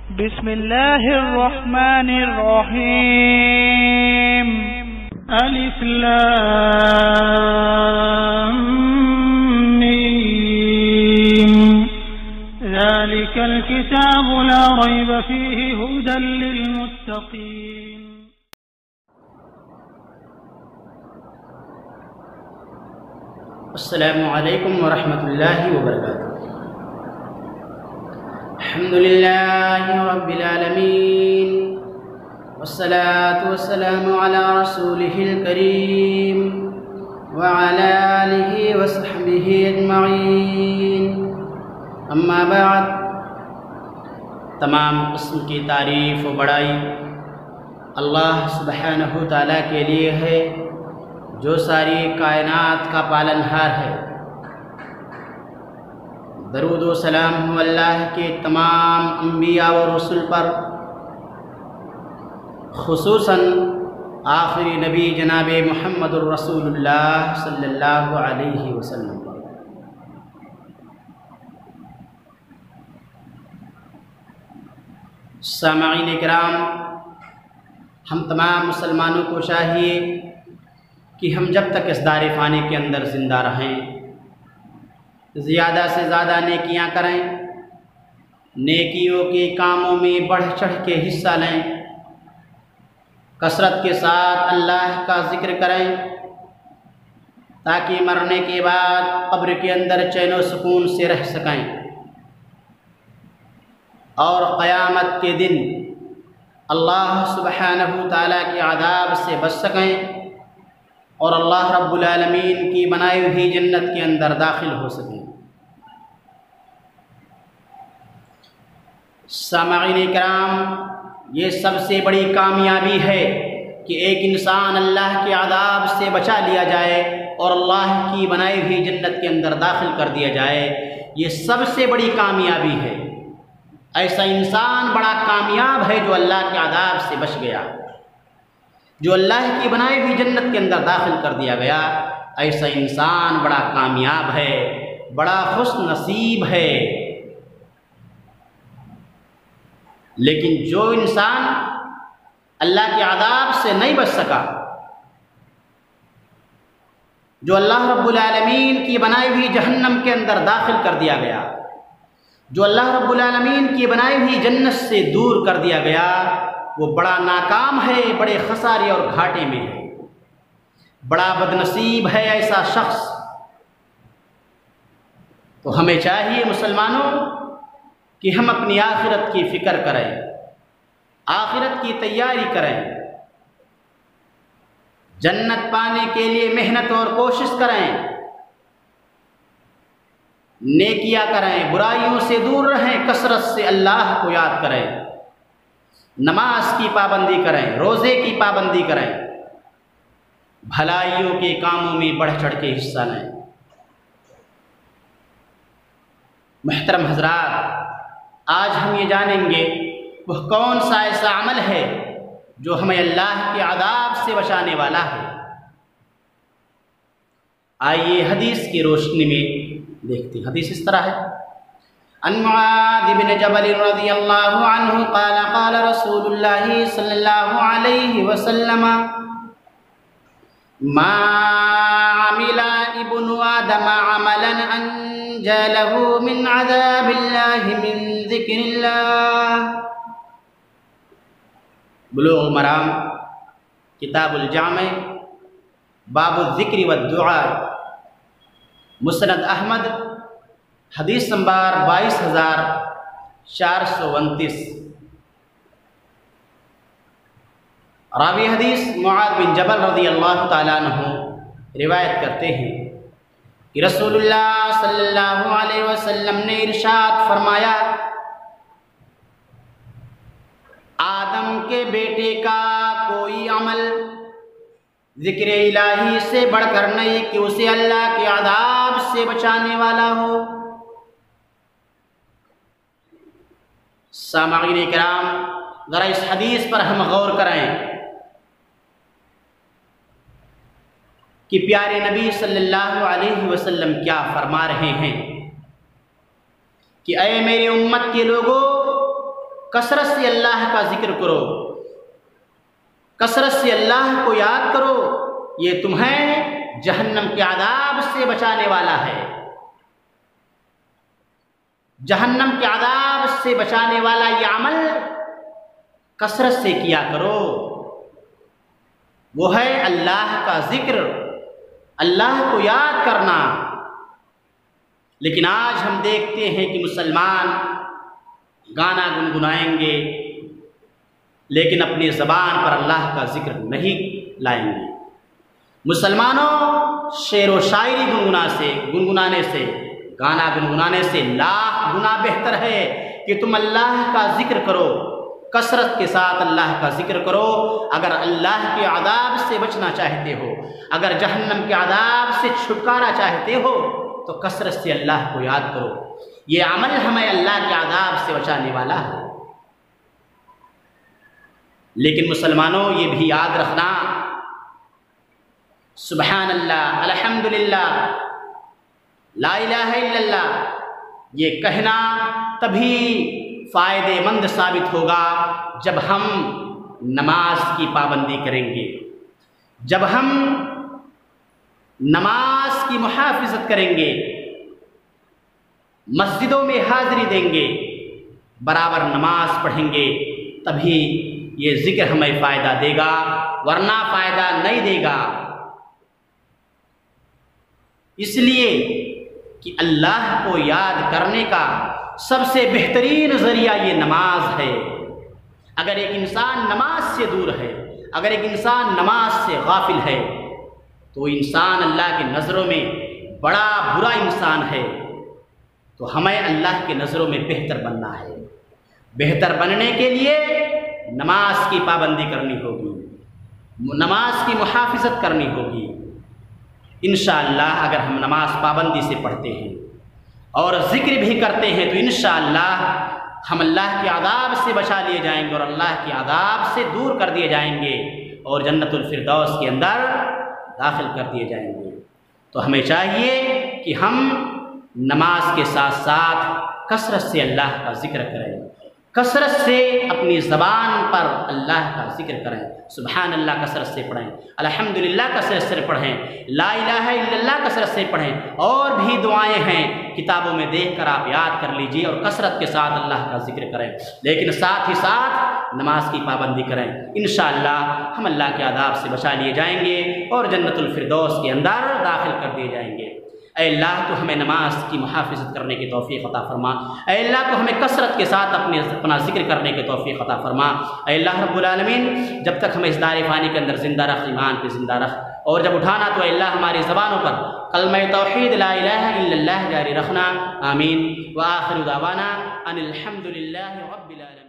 بسم الله الرحمن الرحيم. ألف لام ميم. ذلك الكتاب لا ريب فيه هدى للمتقين. السلام علیکم ورحمۃ اللہ وبرکاتہ. الحمد للہ رب العالمین والصلاة والسلام علی رسولہ الکریم وعلی آلہ وصحبہ اجمعین. اما بعد، تمام قسم کی تعریف و بڑائی اللہ سبحانہ تعالیٰ کے لیے ہے جو ساری کائنات کا پالنہار ہے. درود و سلام ہو اللہ کے تمام انبیاء و رسل پر، خصوصاً آخری نبی جناب محمد الرسول اللہ صلی اللہ علیہ وسلم پر. سامعین کرام، ہم تمام مسلمانوں کو چاہیے کہ ہم جب تک اس دار فانی کے اندر زندہ رہیں زیادہ سے زیادہ نیکیاں کریں، نیکیوں کے کاموں میں بڑھ چڑھ کے حصہ لیں، کثرت کے ساتھ اللہ کا ذکر کریں تاکہ مرنے کے بعد قبر کے اندر چین و سکون سے رہ سکیں اور قیامت کے دن اللہ سبحانہ تعالیٰ کے عذاب سے بچ سکیں اور اللہ رب العالمین کی بنائی ہوئی جنت کے اندر داخل ہو سکیں. سامعین کرام، یہ سب سے بڑی کامیابی ہے کہ ایک انسان اللہ کے عذاب سے بچا لیا جائے اور اللہ کی بنائی ہوئی جنت کے اندر داخل کر دیا جائے. یہ سب سے بڑی کامیابی ہے. ایسا انسان بڑا کامیاب ہے جو اللہ کے عذاب سے بچ گیا، جو اللہ کی بنائی ہوئی جنت کے اندر داخل کر دیا گیا. ایسا انسان بڑا کامیاب ہے، بڑا خوش نصیب ہے. لیکن جو انسان اللہ کے عذاب سے نہیں بچ سکا، جو اللہ رب العالمین کی بنائی ہوئی جہنم کے اندر داخل کر دیا گیا، جو اللہ رب العالمین کی بنائی ہوئی جنت سے دور کر دیا گیا، وہ بڑا ناکام ہے، بڑے خسارے اور گھاٹے میں ہے، بڑا بدنصیب ہے ایسا شخص. تو ہمیں چاہیے مسلمانوں کہ ہم اپنی آخرت کی فکر کریں، آخرت کی تیاری کریں، جنت پانے کے لیے محنت اور کوشش کریں، نیکیاں کریں، برائیوں سے دور رہیں، کثرت سے اللہ کو یاد کریں، نماز کی پابندی کریں، روزے کی پابندی کریں، بھلائیوں کے کاموں میں بڑھ چڑھ کے حصہ لیں. محترم حضرات، آج ہم یہ جانیں گے وہ کون سا ایسا عمل ہے جو ہمیں اللہ کے عذاب سے بچانے والا ہے. آئیے حدیث کی روشنی میں دیکھتے ہیں. حدیث اس طرح ہے: عن معاذ بن جبل رضی اللہ عنہ قال قال رسول اللہ صلی اللہ علیہ وسلم ما عمل ابن آدم عملا انجى له من عذاب اللہ من ذکر اللہ. بلوغ المرام کتاب الجامع باب الذکر والدعاء، مسند احمد، حدیث نمبر 22,429. راوی حدیث معاذ بن جبل رضی اللہ تعالیٰ عنہ روایت کرتے ہیں کہ رسول اللہ صلی اللہ علیہ وسلم نے ارشاد فرمایا: آدم کے بیٹے کا کوئی عمل ذکر الہی سے بڑھ کر نہیں کہ اسے اللہ کے عذاب سے بچانے والا ہو. سامعین کرام، ذرا اس حدیث پر ہم غور کریں کہ پیارے نبی صلی اللہ علیہ وسلم کیا فرما رہے ہیں کہ اے میری امت کے لوگوں، کثرت سے اللہ کا ذکر کرو، کثرت سے اللہ کو یاد کرو، یہ تمہیں جہنم کے عذاب سے بچانے والا ہے۔ جہنم کے عذاب سے بچانے والا یہ عمل کثرت سے کیا کرو، وہ ہے اللہ کا ذکر، اللہ کو یاد کرنا۔ لیکن آج ہم دیکھتے ہیں کہ مسلمان گانا گنگنائیں گے لیکن اپنی زبان پر اللہ کا ذکر نہیں لائیں گے۔ مسلمانوں شعر و شاعری گنگنانے سے گانا گنگنانے سے لاکھ گنا بہتر ہے کہ تم اللہ کا ذکر کرو، کثرت کے ساتھ اللہ کا ذکر کرو۔ اگر اللہ کے عذاب سے بچنا چاہتے ہو، اگر جہنم کے عذاب سے چھٹکارا چاہتے ہو تو کثرت سے اللہ کو یاد کرو۔ یہ عمل ہمیں اللہ کے عذاب سے بچانے والا ہے۔ لیکن مسلمانوں یہ بھی یاد رکھنا، سبحان اللہ، الحمدللہ، لا الہ الا اللہ، یہ کہنا تبھی فائدے مند ثابت ہوگا جب ہم نماز کی پابندی کریں گے، جب ہم نماز کی محافظت کریں گے، مسجدوں میں حاضری دیں گے، برابر نماز پڑھیں گے، تبھی یہ ذکر ہمیں فائدہ دے گا، ورنہ فائدہ نہیں دے گا۔ اس لیے کہ اللہ کو یاد کرنے کا سب سے بہترین ذریعہ یہ نماز ہے۔ اگر ایک انسان نماز سے دور ہے، اگر ایک انسان نماز سے غافل ہے تو انسان اللہ کی نظروں میں بڑا برا انسان ہے۔ تو ہمیں اللہ کی نظروں میں بہتر بننا ہے۔ بہتر بننے کے لیے نماز کی پابندی کرنی ہوگی، نماز کی محافظت کرنی ہوگی۔ انشاءاللہ اگر ہم نماز پابندی سے پڑھتے ہیں اور ذکر بھی کرتے ہیں تو انشاءاللہ ہم اللہ کے عذاب سے بچا لیے جائیں گے اور اللہ کے عذاب سے دور کر دیے جائیں گے اور جنت الفردوس کے اندر داخل کر دیے جائیں گے۔ تو ہمیں چاہیے کہ ہم نماز کے ساتھ ساتھ کثرت سے اللہ کا ذکر کریں، کثرت سے اپنی زبان پر اللہ کا ذکر کریں، سبحان اللہ کثرت سے پڑھیں، الحمدللہ کثرت سے پڑھیں، لا الہ الا اللہ کثرت سے پڑھیں، اور بھی دعائیں ہیں کتابوں میں دیکھ کر آپ یاد کر لیجئے اور کثرت کے ساتھ اللہ کا ذکر کریں، لیکن ساتھ ہی ساتھ نماز کی پابندی کریں۔ انشاءاللہ ہم اللہ کے عذاب سے بچا لیے جائیں گے اور جنت الفردوس کے اندر داخل کر دیے جائیں گے۔ اے اللہ تو ہمیں نماز کی محافظت کرنے کی توفیق عطا فرما، اے اللہ تو ہمیں کثرت کے ساتھ اپنا ذکر کرنے کی توفیق عطا فرما۔ اے اللہ رب العالمین جب تک ہمیں اس دار فانی کے اندر زندہ رکھ، ایمان پہ زندہ رکھ، اور جب اٹھانا تو اے اللہ ہماری زبانوں پر کلمہ توحید لا الہ الا اللہ جاری رکھنا۔ آمین۔ وآخر دعوانا ان الحمد للہ رب العالمین۔